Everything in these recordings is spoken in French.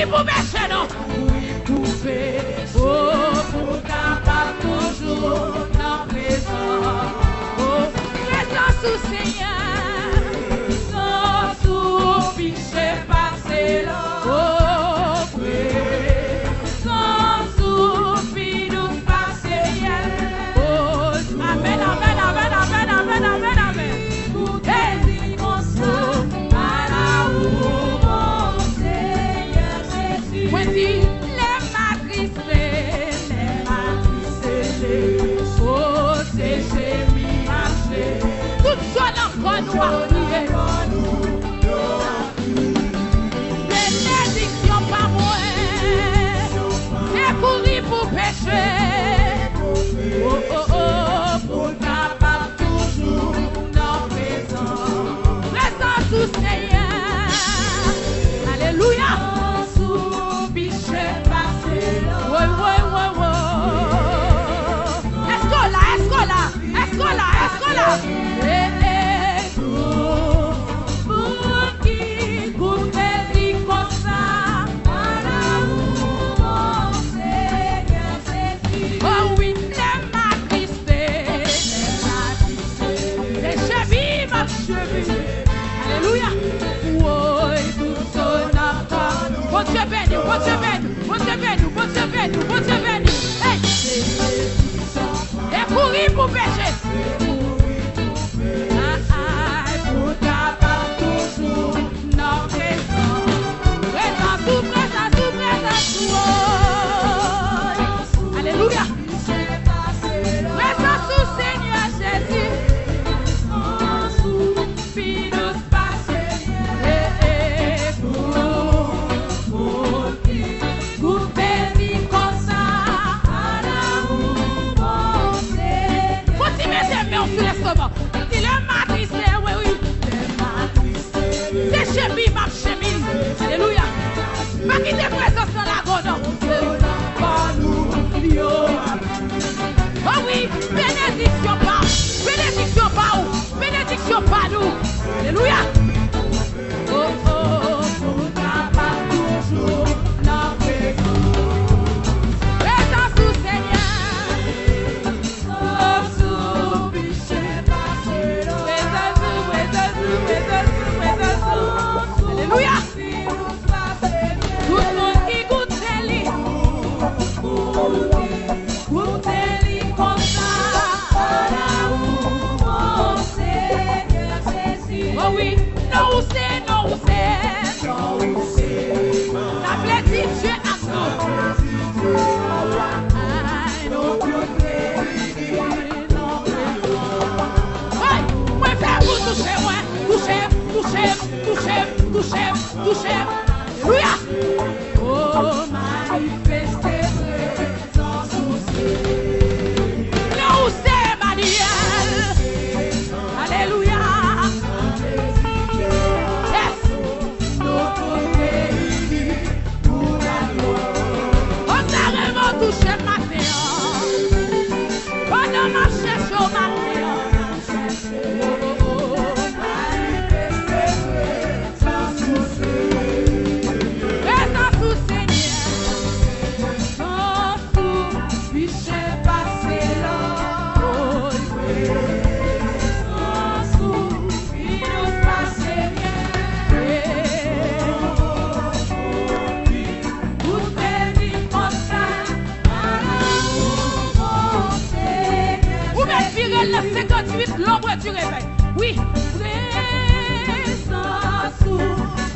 courir pour pécher, non. Courir pour pécher. Oh, pour capable toujours dans présence. Oh, présence au Seigneur. Sans sous-piché passer là. Oh, présence sous-pi nous passer. Oh, amen, amen, amen, amen, amen, amen, amen. Pour tes innocents, à la roue, mon Seigneur Jésus. Moi dis, les matrisés, oh, c'est chez mi-marché. Tout soit encore noir, bénédiction par moi, et courir pour pécher. Oh, oh, oh, pour capable toujours dans présence. Présence du Seigneur. Alléluia. Sous biché passé. Oui, oui, oui, oui. Est-ce qu'on là? Est-ce qu'on là? Est-ce qu'on là? Est-ce qu'on là? Pour qui goûte dit comme ça. Mon Seigneur Jésus. Oh oui, les matrisés. Les chevilles, ma cheville. Alléluia. Oui, tout son accord. Bon Dieu béni, bon Dieu béni, bon Dieu béni, bon Dieu béni, bon Dieu béni. Hey! Et courir pour pécher. Pour capable toujours dans présence. Présence, présence, présence. Alléluia. Présence du Seigneur Jésus. Puis nous passer. Pour bénir comme ça. Faut t'y mettre tes mains sur l'estomac. Dis le matrisé, oui, oui. C'est chemin, ma chemin. Alléluia. Pas quitter présence dans la gondole. Oh oui, bénédiction par où? Bénédiction par nous. Alléluia. Oh, oh, pour capable toujours dans présence. Présence du Seigneur. Oh, sous biché passé. Présence. Alléluia. Tout le monde qui goûte les goûtez-les comme ça. Mon Seigneur Jésus. Oh oui, non c'est. La plaisir Dieu a moi faire vous toucher moi. Toucher. Alléluia. Oh, manifestez présence aussi. Là où c'est Emmanuel. Alléluia. Yes. Notre pays pour la gloire. On a vraiment touché ma terre. On a marché sur ma terre. Le 58, l'ombre du réveil. Oui. Présence ou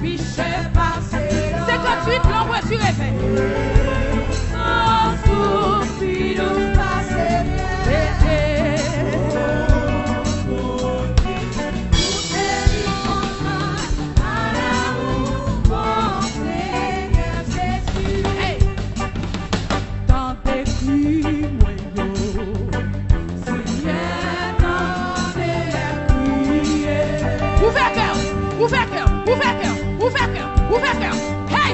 piché passé. 58, l'ombre du réveil. Présence ou piché passé. Hey. Dans tes cris, Ouvert cœur. Hey!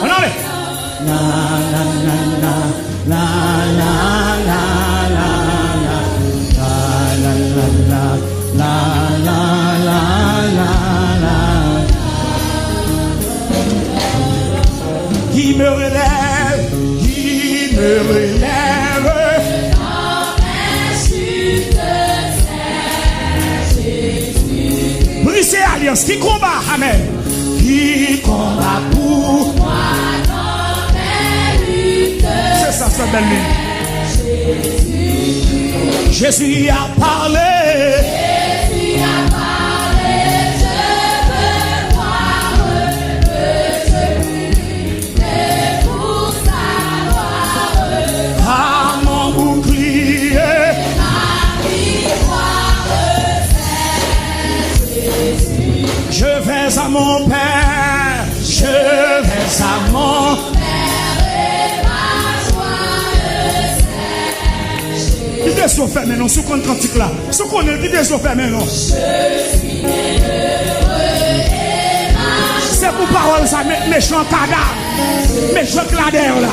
On allez. La la la la la la la la la la la la la. Qui me relève, qui me relève. Brisez alliance, qui combat, amen. Qui combat pour moi dans mes luttes. C'est ça, c'est belle ligne. Jésus a parlé. Jésus a parlé. Je veux voir que je lutte pour savoir. Par mon bouclier. Ma victoire, c'est Jésus. Je vais à mon Père, je vais à mon Père et ma joie. Qui est-ce qu'on fait maintenant, sous qu'on cantique là? Sous qu'on est, qui est-ce qu'on fait maintenant? Je suis heureux et ma joie. C'est pour parole ça, méchant cadavre, méchant cladère là.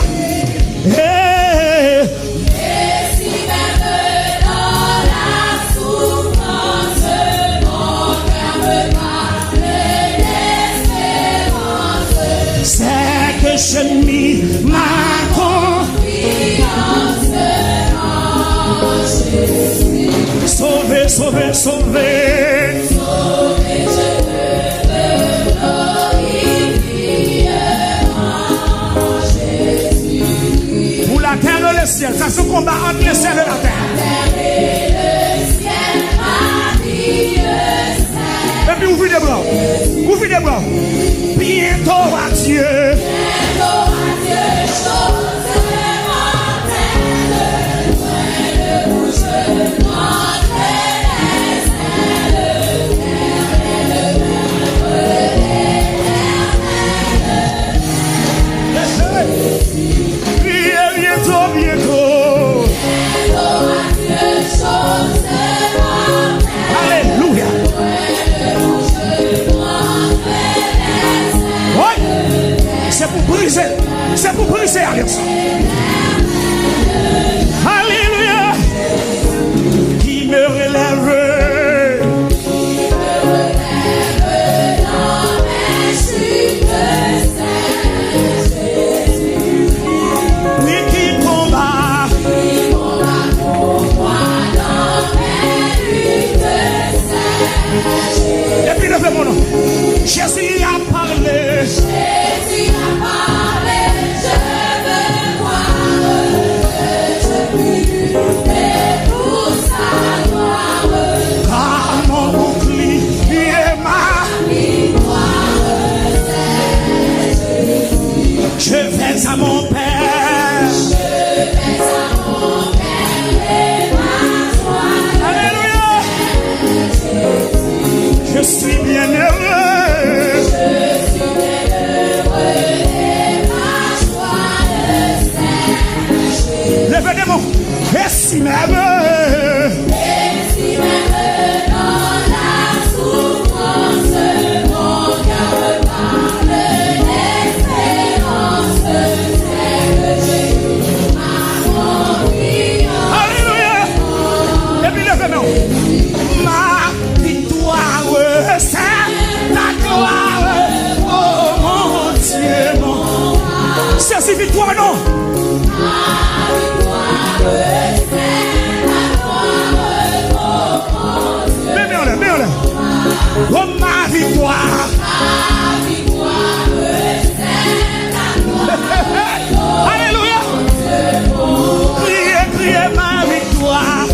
Hey. C'est que je mis ma confiance en Jésus. Sauvé, sauvé, sauvé. Sauvé, je te glorifie en Jésus. Pour la terre et le ciel, ça se combat entre le ciel et la terre. La terre et le ciel, ma vie, le ciel. Et puis ouvrez les bras, ouvrez les bras. Bientôt à Dieu. Bientôt à Dieu, chose mortelle. Loin de bouche, entre les ailes, l'éternel. Bientôt, bientôt. Bientôt à Dieu, chose mortelle. Alléluia. C'est pour briser alliance. Alléluia. Qui me relève. Dans mes chutes, c'est Jésus. Oui, qui combat. Qui combat pour moi dans mes luttes, c'est Jésus. Et puis levez mon nom. Jésus a parlé. Jésus a parlé. Je veux voir que je puis lutter pour sa gloire. Car mon bouclier ma victoire, c'est Jésus. Je vais à mon Père. Je vais à mon Père et ma joie. Alléluia. Je suis bien heureux. Levez des mots. Et si même dans la est ma victoire.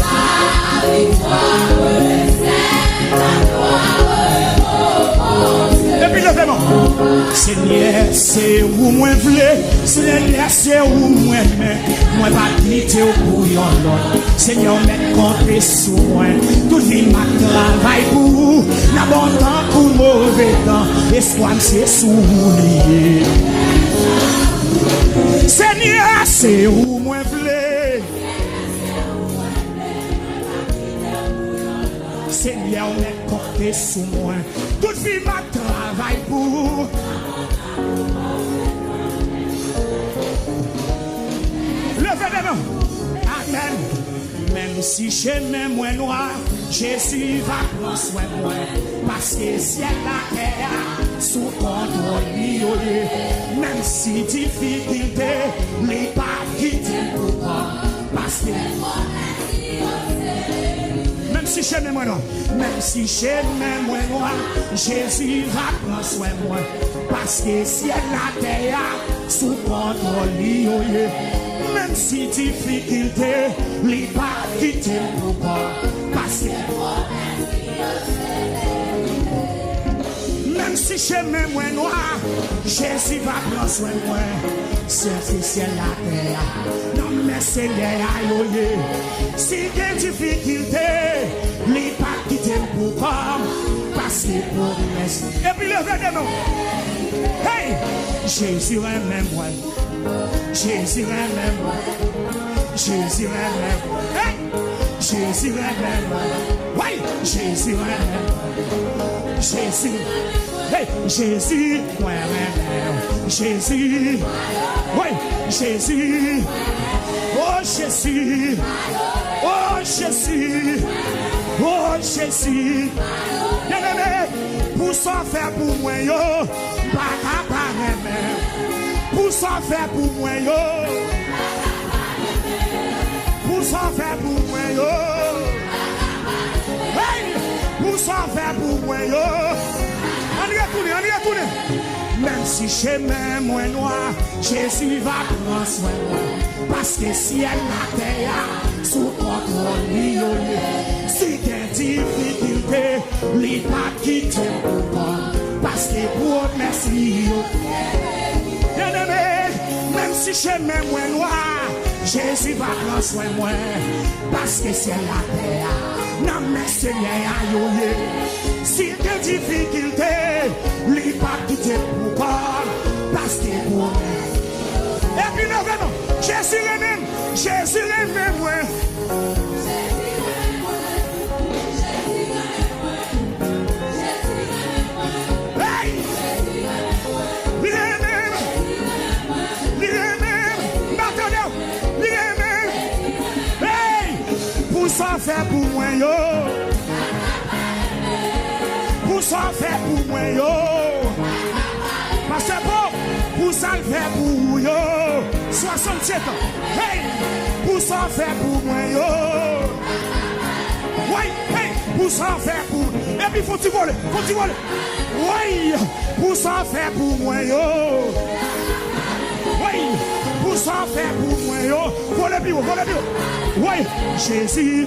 Et puis levez-moi. Seigneur, c'est où moi v'lais. Seigneur, c'est où moi mais. Moi va quitter au bouillon l'autre. Seigneur, mette compter sur moi. Tout vie ma travail pour vous. La bon temps pour mauvais temps. Espoir c'est soulier. Seigneur, c'est où moi v'lais. Seigneur, mette compter sur moi. Tout vie ma travail pour vous. Levez les mains. Amen. Même si chemin moins noir, Jésus va prendre soin de moi. Parce que ciel la terre sous contrôle lui. Même si difficulté, les pas quitter pour moi. Parce que même si chemin moins noir, même si chemin moins noir, Jésus va prendre soin de moi. Parce que ciel la terre sous contrôle lui. Même si difficulté, les pas quitter pour moi. Parce que même si chemin moins noir, Jésus va prendre soin de moi. C'est ciel la terre. Non mais c'est les si il y a difficulté, les pas quitter pour moi. Parce que pour moi. Et puis levez les mains. Hey! Jésus aime moi. Jésus aime moi. Jésus aime moi. Hey! Jésus aime moi. Oui! Jésus aime moi. Jésus. Hey! Jésus. Moi aime. Jésus. Oui! Jésus. Oh Jésus. Oh Jésus. Oh Jésus. Bien-aimé, pour ça faire pour moi, yo. Pas capable. Pour ça faire pour moi, yo. Pour ça faire pour moi, yo. Hey! Pour ça faire pour moi, yo. On y retourne. Même si chemin moins noir, Jésus va prendre soin de moi. Parce que ciel la terre sous contrôle lui. Si t'es difficulté, les pas quitter pour moi. Parce que pour merci. Bien-aimé, même si chemin moins noir, Jésus va prendre soin de moi. Parce que c'est la terre. Non mais Seigneur aïe. Si t'es difficulté, les pas quitter pour moi. Parce que pour et puis non, vraiment, Jésus aime, Jésus aime moi. Hey! Hey! Pour ça faire pour moi yo. Pour ça faire pour moi yo. Parce que bon, pour ça le faire pour yo. 67 ans. Hey! Pour ça faire pour moi yo. Oui, hey! Pour ça faire pour. Et puis faut-tu voler? Oui! Pour ça faire pour moi yo. Oui! Pour ça faire pour moi yo. Volez plus. Oui! Jésus,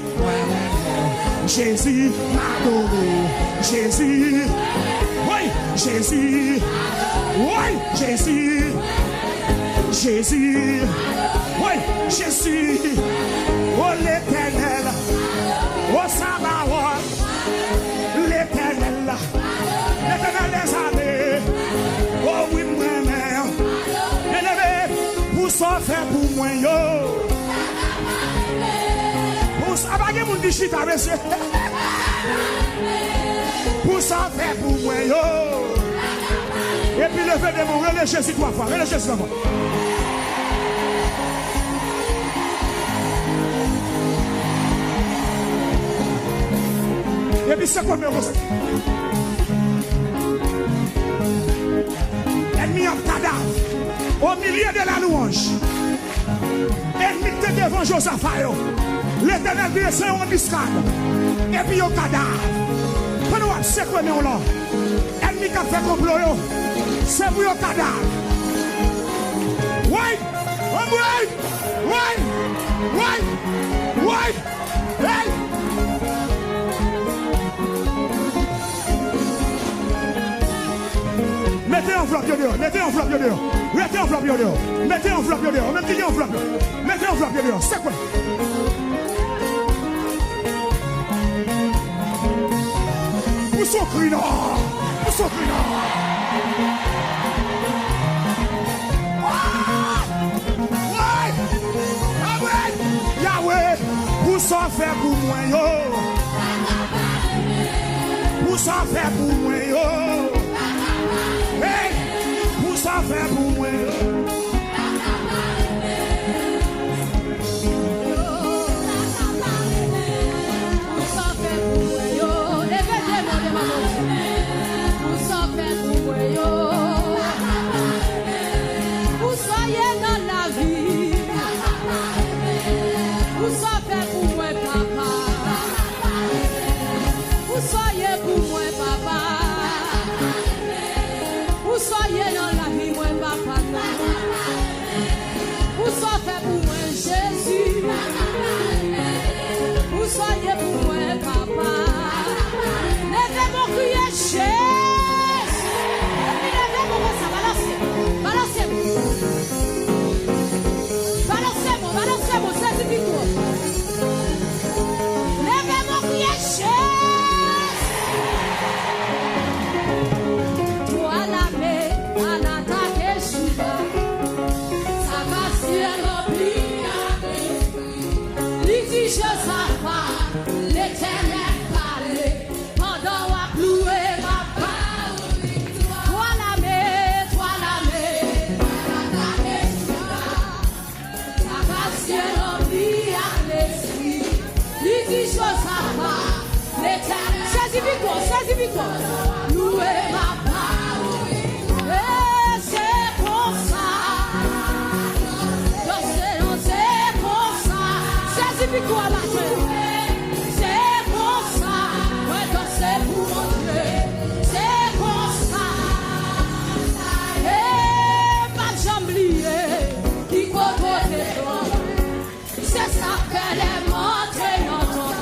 Jésus m'a donné. Jésus. Oui! Jésus. Oui! Jésus. Jésus. Oui! Jésus. Oh l'Éternel. Oh Sabaoth. L'Éternel. L'Éternel des armées. Oh oui, moi-même. Élevé. Pour ça faire pour moi yo. Pour ça, pas que mon dichita, monsieur. Pour ça faire pour moi yo. Et puis le fait de mon relais Jésus 3 fois. Relais Jésus 3 fois. Et puis c'est quoi le reste? Ennemi en cadavre. Au milieu de la louange. Ennemi était devant Josaphat. L'Éternel descend en discade. Et puis au cadavre. Pendant c'est quoi mais on l'a? Ennemi qui a fait complot. C'est pour le cadavre. Oui! Oui! Hey! Hey! Mettez enveloppe dehors, mettez enveloppe dehors, mettez enveloppe dehors, mettez enveloppe dehors, même qui enveloppe, mettez enveloppe dehors, c'est quoi? Où sont cris non? Où sont cris non? Yahweh, pour ça faire pour moi yo, pour ça faire pour moi yo, hey, pour ça faire pour moi yo. Louez ma parole, et c'est pour ça. C'est pour ça. C'est victoire ma Dieu. C'est pour ça. Ouais, c'est pour mon Dieu. C'est pour ça. Et pas jamblier qui côté toi. C'est ça que les montées n'entendent.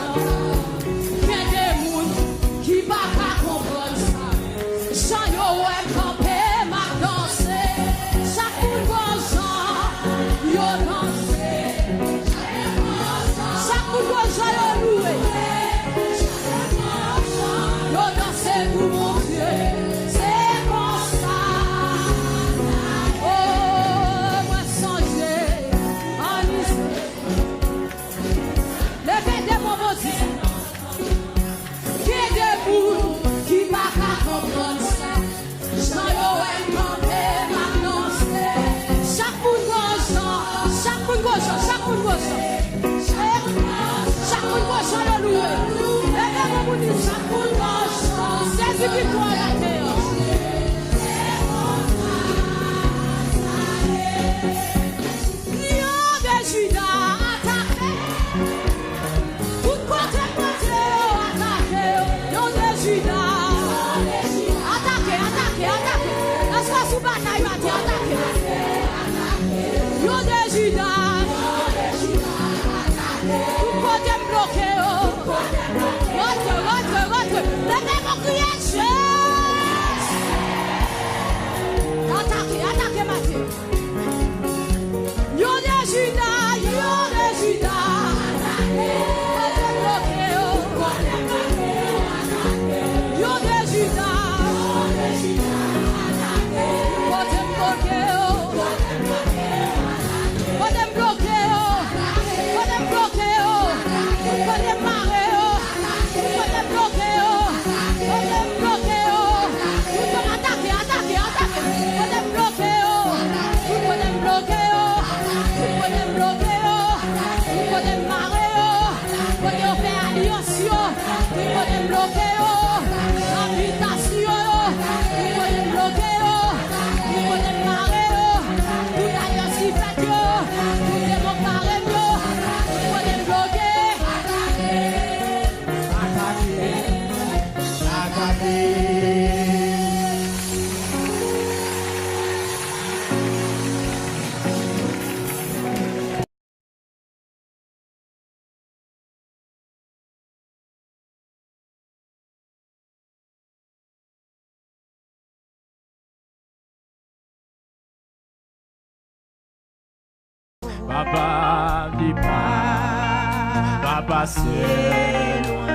Papa dit pas, papa c'est loin,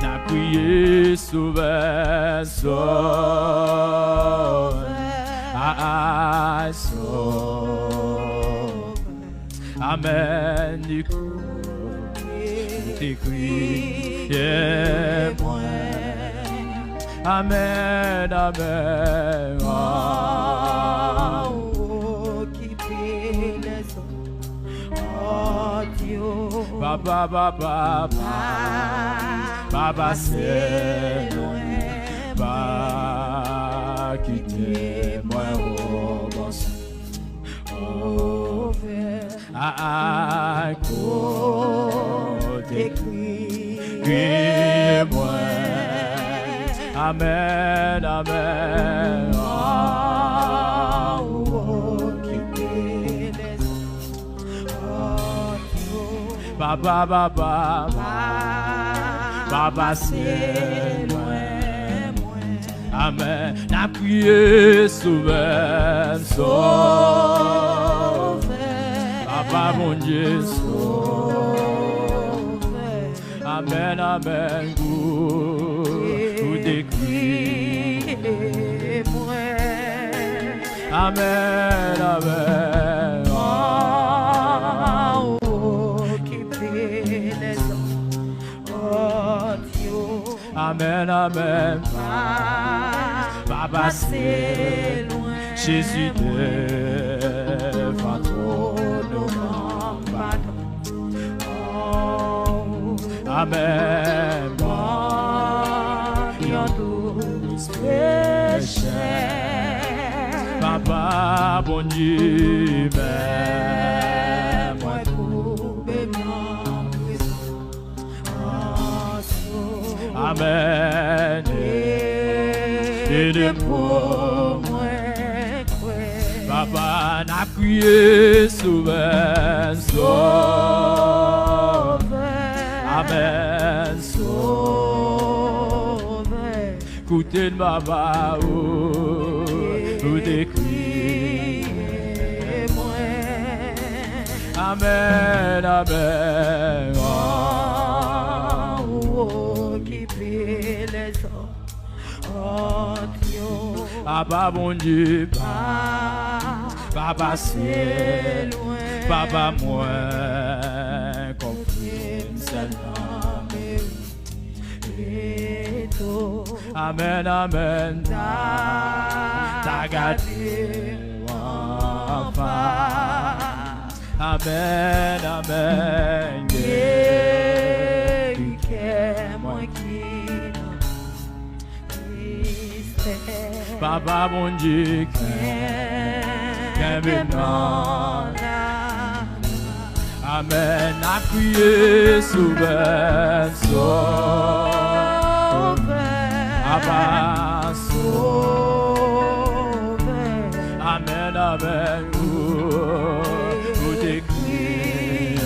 n'a prié sauve, sauve, sauve, amen, du coup, t'écris, moi, amen, amen, Papa, papa, papa, c'est loin, pas quitter moi au bon à côté, criez-moi, amen, amen. Papa, papa, papa, c'est loin, amen. N'a prié souvent, sauve, papa, mon Dieu, sauve, amen, amen, vous décrivez, amen, amen. Amen, amen. Papa, c'est loin. Jésus devant ton nom. Amen. Mon douce péché. Papa, bon Dieu, mais moi, amen. Et de pour moi, papa n'a prié souvent, sauve, amen, sauve. Écoutez de papa, vous décrivez moi, amen, amen. Papa, bon Dieu, papa, c'est loin, papa, moi, confirme seulement, amen, amen, t'as gardé, amen, amen, Papa, mon Dieu, qu'est maintenant. Amen, a prié souvent, sauve, Papa, sauve, amen, amen, vous décrivez,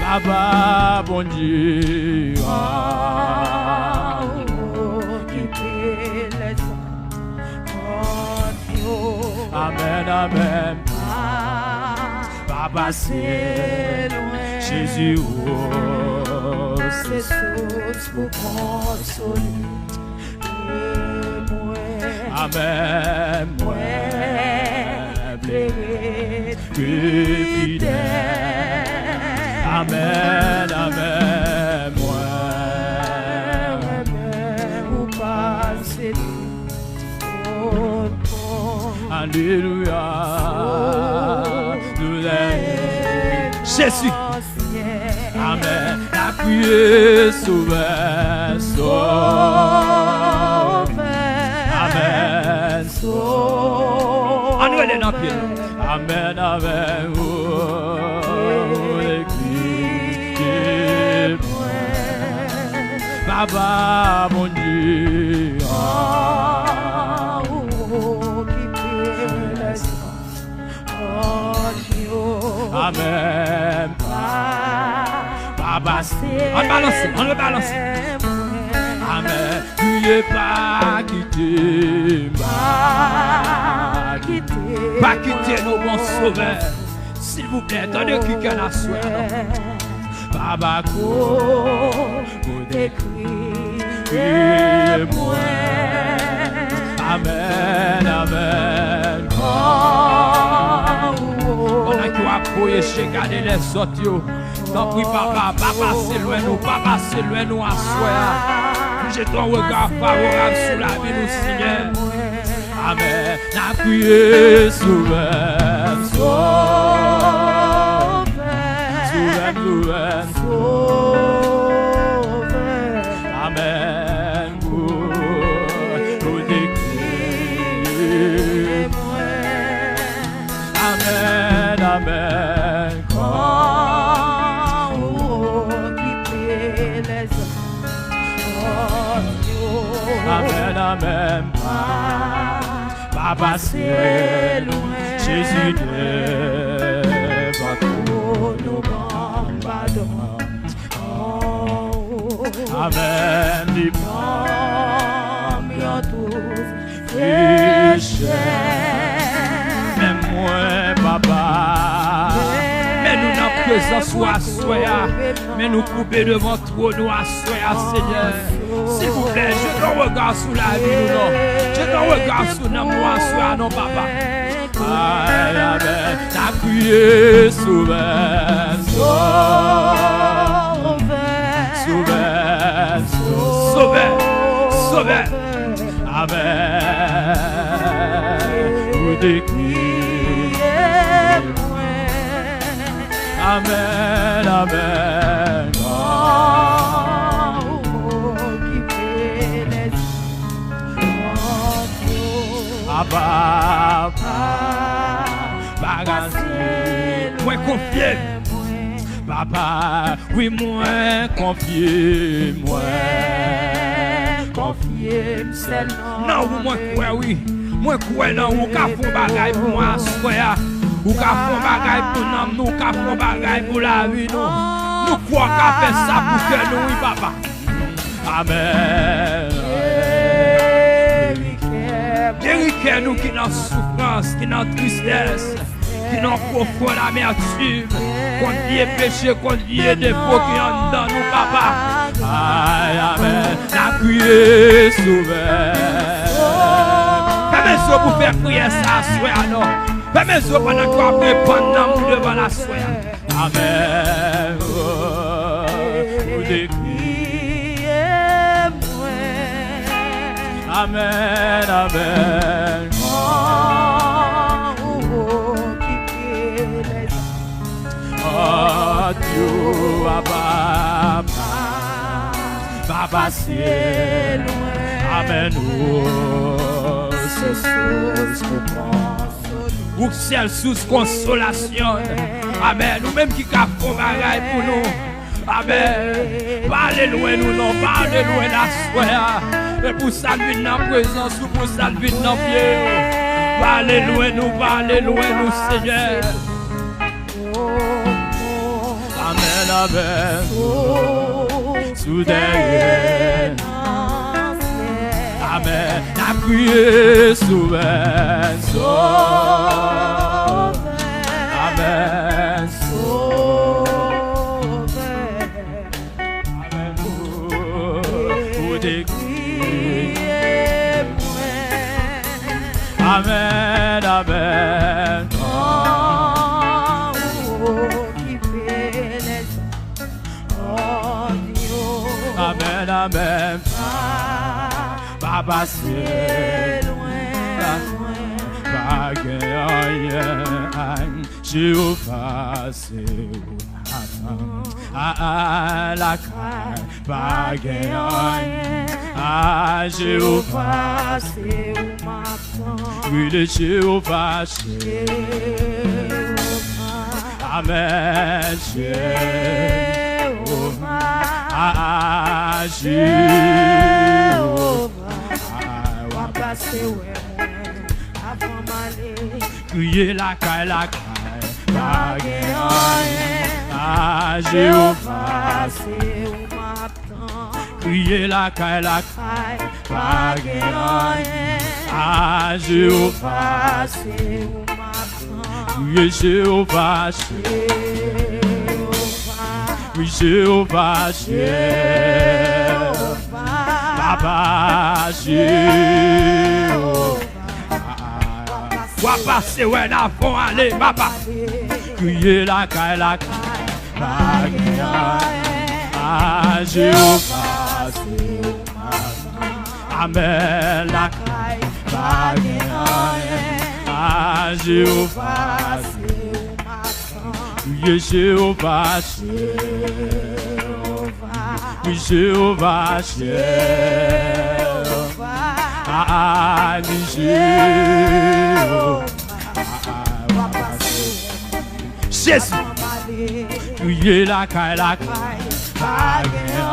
Papa, bon Dieu, amen, amen. Papa, c'est loin. Jésus, oh, c'est source pour consoler. Amen, moi, fidèle. Amen, amen, moi, vous passez. Alléluia, nous l'aimons. Jésus, amen. La prière souvent, sauve, amen, sauve. En nous elle est dans pied. Amen, amen, Papa, mon Dieu. Amen. Papa, on va balancer, on va balancer. Amen. priez pas quitter, pas quitter nos bons sauveurs. S'il vous plaît, donnez qui qu'elle a souhait. Papa, vous décrivez-moi. Amen, amen. On a qui va appuyer chez garder les autres. T'en prie, papa, pas passer loin nous, pas passer loin nous à souhait. J'ai ton regard favorable sur la vie, nous, Seigneur. Amen. N'a prié souvent, amen. Vous décrivez-moi. Amen, amen. Quand vous quittez les hommes, amen, amen. Pas passer loin, Jésus devant nous pardon. Amen, les Mieux tous, même moi, papa. Mais nous n'avons présence ou à soya. Mais nous couper devant toi, nous à soya, Seigneur. S'il vous plaît, je ton regard sous la vie, non. Je ton regard sous nous, moi, soya, non, papa. Amen. T'as prié souvent, sauveur. Amen. Vous décrivez-moi. Amen, amen. Moi confié, papa, oui, moi confié, moi seulement. Non, moi quoi, oui, moi quoi, non, ou qu'a font bagaille pour moi, soya, ou qu'a font bagaille pour nous, nous qu'a font bagaille pour la vie, nous, nous quoi qu'a fait ça pour que nous, oui, papa. Amen. Guéris nous qui dans souffrance, qui dans tristesse, qui dans profond amertume, qu'on dit péché, qu'on dit défaut qui en dans nous, papa. Amen. La prière souveraine. Fais-moi pour faire prier ça, soir, non. Fais-moi pendant qu'on va répondre devant la soir. Amen. Vous décrivez-moi. Amen, amen. Oh Dieu, Papa, c'est loin. Amen. C'est source de consolation. Ou ciel source consolation. Amen. Nous-mêmes qui capons bagaille pour nous. Amen. Parlez loin nous, non, parlez loin la soie. Mais pour ça, nous dans présence, ou pour ça, nous dans pied. Parlez loin nous, Seigneur. Amen, amen. Soudain. Amen. La prière souverain. Amen. Amen. Vous décrivez-moi. Amen, amen. Amen, amen. Papa, c'est loin, pas gagnant. Jéhovah, c'est la caille, pas gagnant. Jéhovah, c'est oui, le Jéhovah, c'est amen, Jéhovah, Jéhovah, passer avant m'aller. Crier la caille, pas gagnant. Jéhovah, c'est où m'attend. Crier la caille, pas rien. Ah, Jéhovah, oui, Jéhovah, oui, Jéhovah, Papa, Jéhovah. Wa passer, ouais, n'a fond, allez, papa. Crier la caille, pas rien. Ah, Jéhovah, Amen, la caille, pas rien. Ah, Jéhovah, oui, Jéhovah, oui, Jéhovah, ah, Jéhovah, Jésus, crier la caille, pas rien.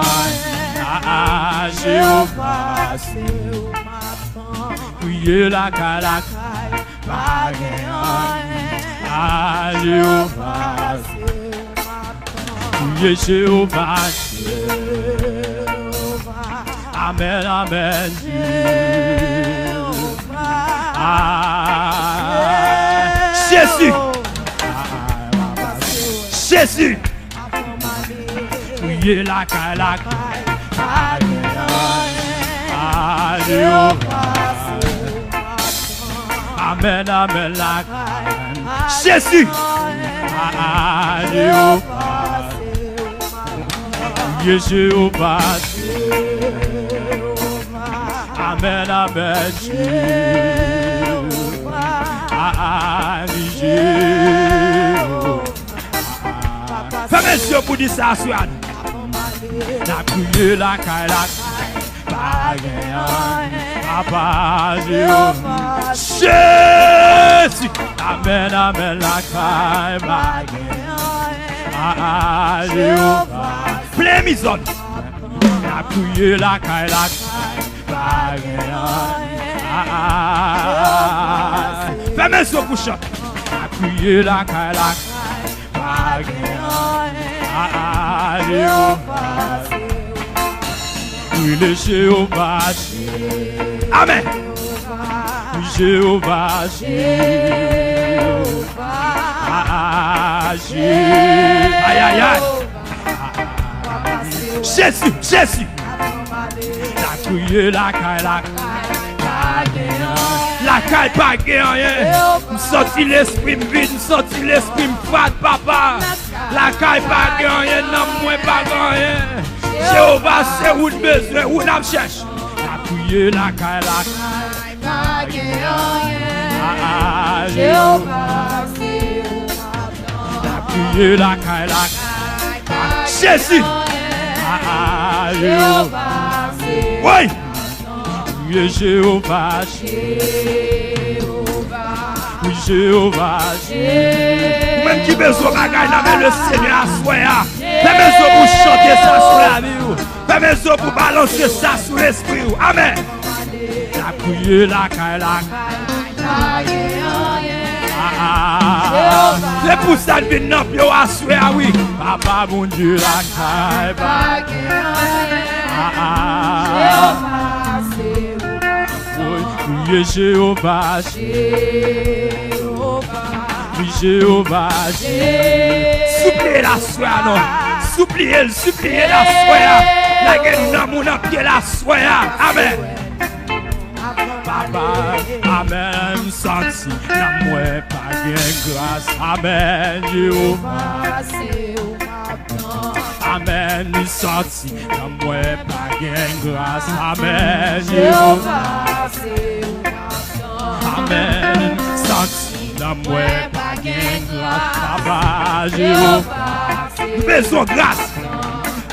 Ah, Jéhovah, crier la caille, pas rien. Ah, Jéhovah, crier Jéhovah, Amen, Amen, ah, Jésus, Jésus, crier la caille, ah, Jéhovah, Amen, Amen, la Jésus, ah, Jéhovah, Jéhovah, Amen, Amen, ah, Jéhovah. Fais mes yeux pour dire ça, Suan. La crié la caille, pas rien. Papa, Jéhovah, Jésus, Amen, Amen, la caille, pas rien. Ah, Jéhovah, plein mison. La crié la caille, pas rien. Ah, fais mes yeux pour chanter. La crié la caille, pas rien. Ah, Jéhovah, oui, le Jéhovah, Amen. Jéhovah, ah, Jéhovah, aïe, aïe, aïe. Jésus, Jésus, la crié la caille, la caille pas rien. Sorti l'esprit vide, sorti l'esprit fat, papa. La caille pas rien, non, moi pas rien. Jéhovah, c'est où le besoin, où l'on cherche. La crié la caille, pas rien. Jéhovah, la crié la caille, Jésus. Ah, Jéhovah, oui. Oui, Jéhovah, oui, Jéhovah, même qui besoin de bagaille, le Seigneur a soya. Fais mes os pour chanter ça sur la vie. Fais mes os pour balancer ça sur l'esprit. Amen. La prière, la caille, c'est pour ça que nous avons à soya, oui. Papa, mon Dieu, la caille, oui, Jéhovah, oui, Jéhovah, suppliez la soya, non. Suppliez la soya. La gueule n'a mon pied la soya. Amen. Papa, Amen, senti, la mouais pas bien grâce. Amen, Jéhovah. Amen, senti, la mouais pas bien grâce. Amen, Jéhovah. Amen, senti, la mouais pas bien grâce. Papa, Jéhovah. Besoin de grâce.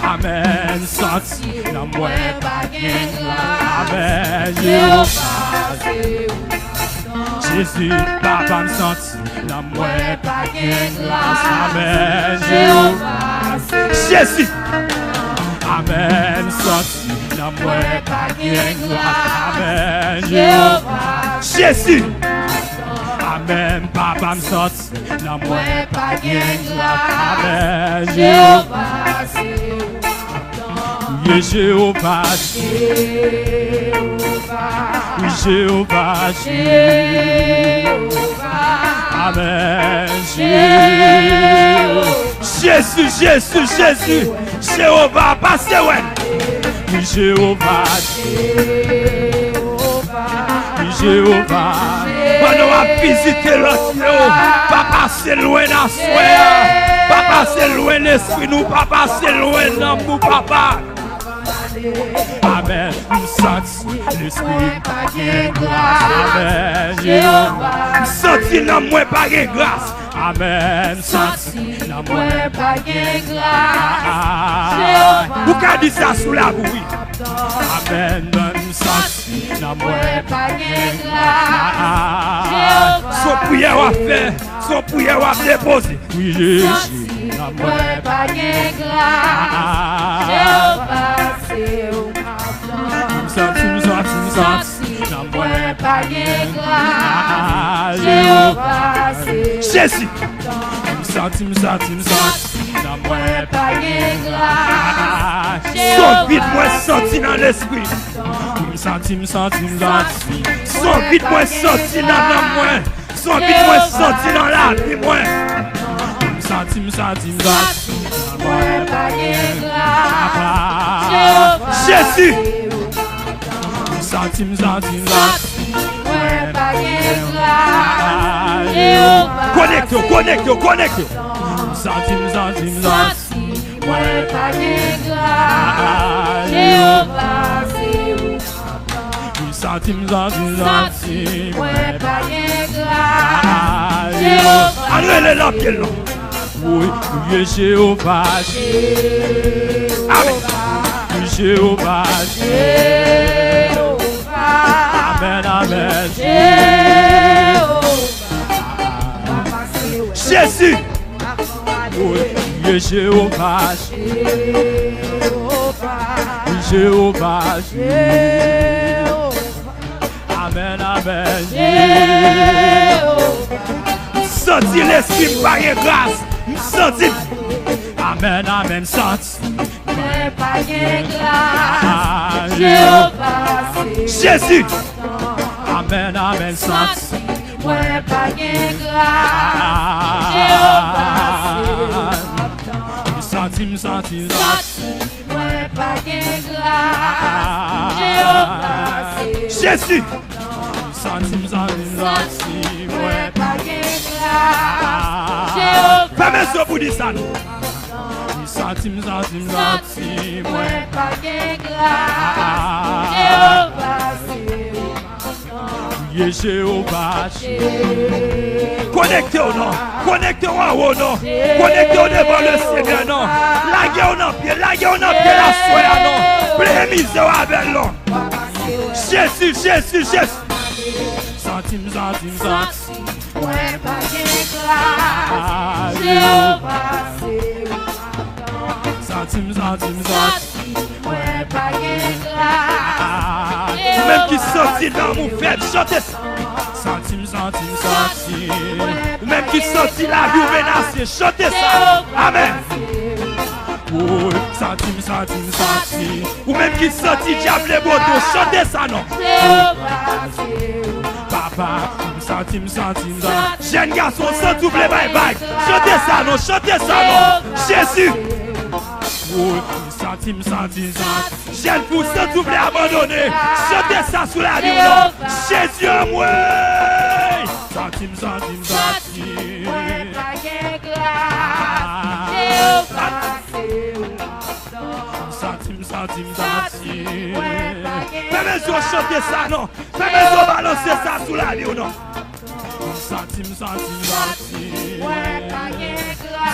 Amen, senti, la mouais pas bien grâce. Amen, Jéhovah. Jésus, papa me senti, la mouais pas bien grâce. Amen, Jéhovah. Jésus. Amen, senti, la mouais pas bien grâce. Amen, Jéhovah. Jésus. Amen, papa me senti, la mouais pas bien grâce. Amen, Jéhovah. Oui, Jéhovah, oui, Jéhovah, Amen. Jésus, Jésus, Jésus, Jéhovah, passez, ouais. Oui, Jéhovah, oui, Jéhovah. Pendant à visiter l'autre, pas passer loin dans soi, pas passer loin l'esprit, nous pas passer loin dans nous, papa. Amen. Nous sentons l'esprit pas de grâce. Amen. Jéhovah. Senti dans moi pas de grâce. Amen. Senti dans moi pas de grâce. Vous qu'à dire ça sous la bouille. Amen. Nous senti dans moi pas de grâce. Son prière à faire, son prière à déposer. Oui, Jésus. Dans moi pas de grâce. Jéhovah. Jésus, son vide moi senti dans l'esprit. Son vide moi senti dans moi. Son vide moi senti dans la vie moi. Jésus. Connecte. Allez là, pied là. Oui, Jéhovah. Amen. Jéhovah. Amen, amen. Jésus. Oui, Jéhovah. Jéhovah. Amen, amen. Senti l'esprit par grâce. Senti. Amen, amen. Senti. Jésus. Amen, amen. Senti. Senti. Jésus. Fermez ce bout de ça. Jéhovah. Connectez-vous non. Connectez-vous en haut non. Connectez-vous devant le Seigneur non. Laguez-vous en pied. Laguez-vous en pied la soie non. Prémisez-vous avec non. Jésus. Santim. Même qui sortit dans mon faible, chantez ça. Santim. Même qui sortit la vie menacée, chantez ça. Amen. Oh, santim. Ou même qui sortit diable boto, chantez ça non. Papa, santim. Jeune garçon, sans doubler bye. Chantez ça non. Jésus. Oh, santim. Jeune fou, sans doubler abandonné. Chantez ça sous la vie non. Jésus en moi. Santim. Fais-moi chanter ça non. Fais-moi balancer ça sous la vie ou non. Santim.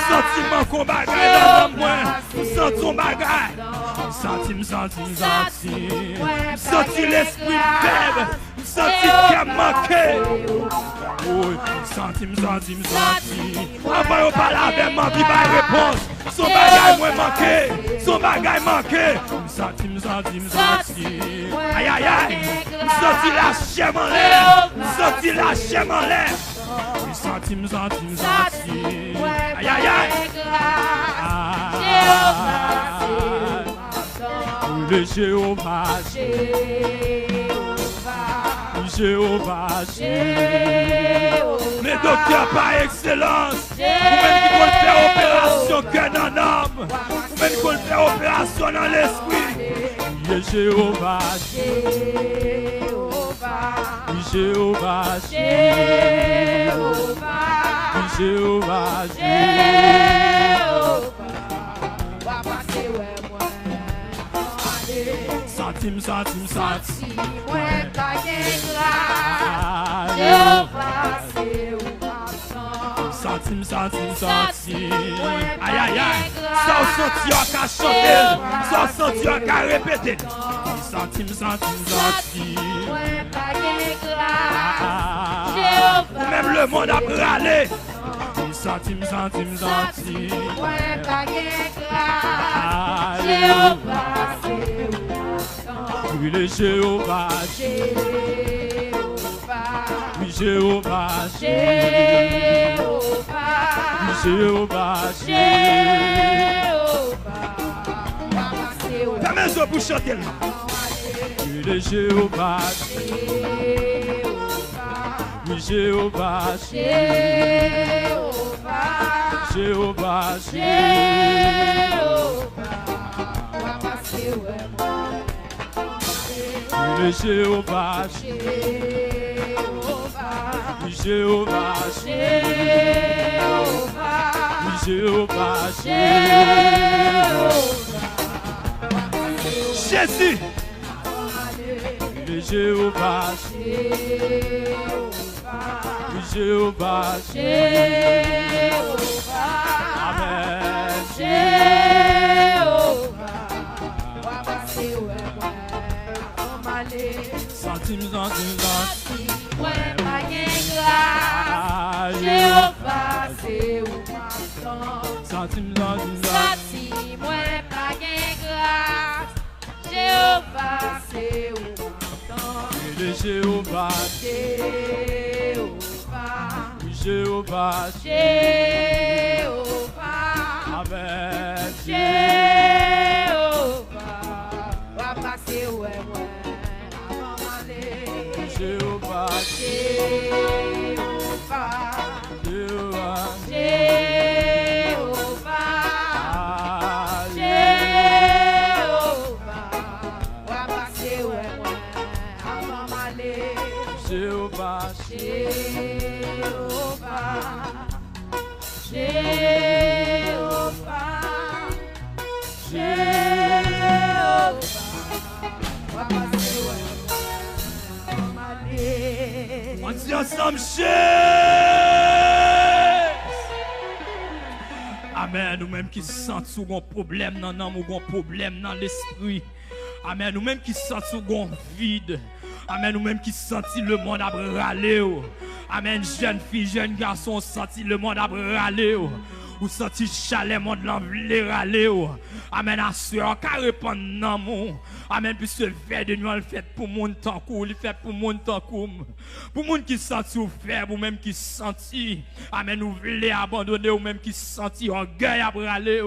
Sentiment qu'on bagaille dans moi. Senti ton bagaille. Santim. Senti l'esprit faible. Senti qu'il a manqué. Santim. Avant on parle avec moi, il va réponse. Son bagaille moins manqué. Son bagaille manqué. Santim. Aïe. Senti la chair en l'air. Senti la chair en l'air. Santim. Aïe. Le Jéhovah, Jéhovah, le docteur par excellence, vous-même qui pouvez faire opération cœur dans l'âme, vous-même qui pouvez faire opération dans l'esprit. Jéhovah, Jéhovah, Jéhovah, Centime, centime, centime. Ouais, ta Jéhovah, c'est où centime, centime, centime. Aïe, aïe, aïe. Ça au senti à chanter, ça au senti à répéter. Centime, centime, centime. Ouais, ta Jéhovah. Même le monde a râlé. Centime, centime, centime. Ouais, ta Jéhovah, c'est où oui, le Jéhovah, oui, Jéhovah, Jéhovah, ta maison pour chanter là. Oui, le Jéhovah, oui, Jéhovah, Jéhovah, le Jéhovah, Jéhovah, Jéhovah, Jésus, le Jéhovah, Jéhovah, Amen. Centime, centime, centime. Ouais, ma Jéhovah, c'est où m'attend. Centime, centime, centime. Ouais, ma grâce. Jéhovah, c'est où m'attend. le Jéhovah, Jéhovah, Amen. Va passer, ouais. Jéhovah, on dit ensemble, Jésus. Amen. Nous-mêmes qui sentons un problème dans l'âme ou un problème dans l'esprit. Amen. Nous-mêmes qui sentons un vide. Amen. Nous-mêmes qui sentons le monde à râler. Amen. Jeune fille, jeune garçon, senti le monde à râler. Ou senti chalet monde l'envie râler. Amen. Assureur, car répondre non mon. Amen. Puis ce verre de nous, il fait pour monde tant coup, il fait pour monde tant coup. Pour monde qui senti souffert, ou même qui senti. Amen. Nous voulons abandonner, ou même qui senti orgueil à râler.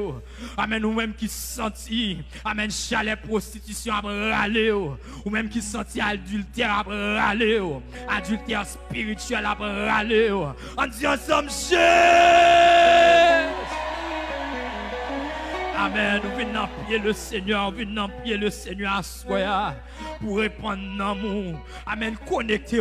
Amen. Ou même qui senti. Amen. Chalet prostitution à râler. Ou même qui senti adultère à râler. Adultère spirituel à râler. On dit ensemble, Jésus. Amen. Nous venons prier le Seigneur. Nous venons prier le Seigneur à soi pour répondre l'amour. Amen. Connectez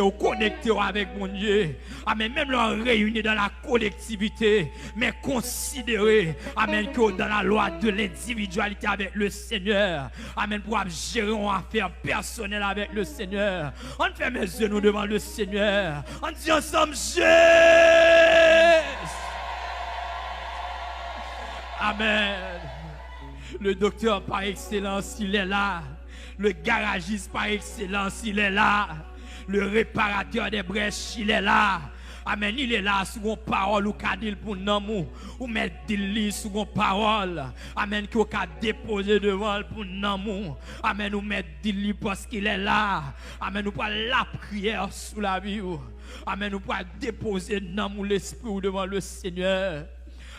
avec mon Dieu. Amen. Même leur réunir dans la collectivité. Mais considérez. Amen. Que dans la loi de l'individualité avec le Seigneur. Amen. Pour gérer une affaire personnelle avec le Seigneur. On fait mes yeux devant le Seigneur. On dit ensemble, Jésus. Amen. Le docteur par excellence, il est là. Le garagiste par excellence, il est là. Le réparateur des brèches, il est là. Amen. Il est là sur une parole ou cadil pour nous. Ou mettre des lits sur une parole. Amen. Qui a déposé devant pour nous. Amen. Ou mettre des lits parce qu'il est là. Amen. Nous prenons la prière sous la vie. Amen. Nous prenons déposer dans l'esprit devant le Seigneur.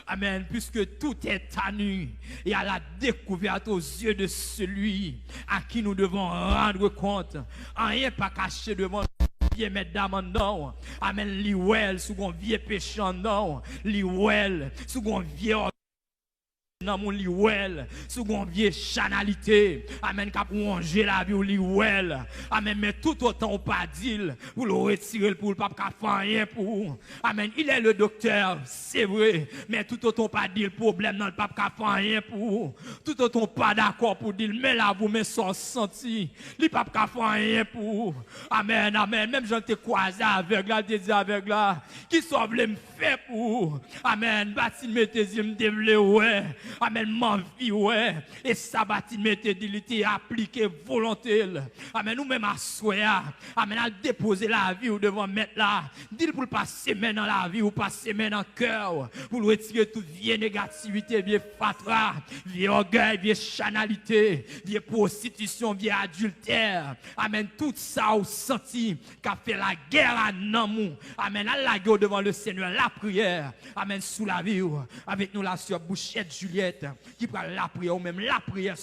Amen. Puisque tout est à nu et à la découverte aux yeux de celui à qui nous devons rendre compte. Rien pas caché devant vieux mesdames non. Amen. Li well sous un vieux péchant non. Li well sous un vieux dans mon li well sous gon vieux chanalité. Amen. Cap ronger la vie ou li well. Amen. Mais tout autant pas dire pour le retirer pour pas faire rien pour. Amen. Il est le docteur, c'est vrai, mais tout autant pas dire le problème dans le pas faire rien pour. Tout autant pas d'accord pour dire mais là vous mais sans senti, li pas faire rien pour. Amen. Amen. Même j'en te croisé aveugle là, te dit aveugle là, qui sont voulu me faire pour. Amen. Bâti mettez me développer ouais. Amen, ma vie, ouais. Et ça, bâti, mettez d'ilité appliqué volonté. Amen, nous-mêmes à soya. Amen, à déposer la vie ou devant mettre là. Dis pour passer main dans la vie ou passer main dans le cœur. Pour retirer toute vieille négativité, vieille fatra, vieille orgueil, vieille chanalité, vieille prostitution, vieille adultère. Amen, tout ça au senti qu'a fait la guerre à Namou. Amen, à la guerre devant le Seigneur, la prière. Amen, sous la vie. Avec nous la sœur Bouchette Juliette qui prend la prière ou même la prière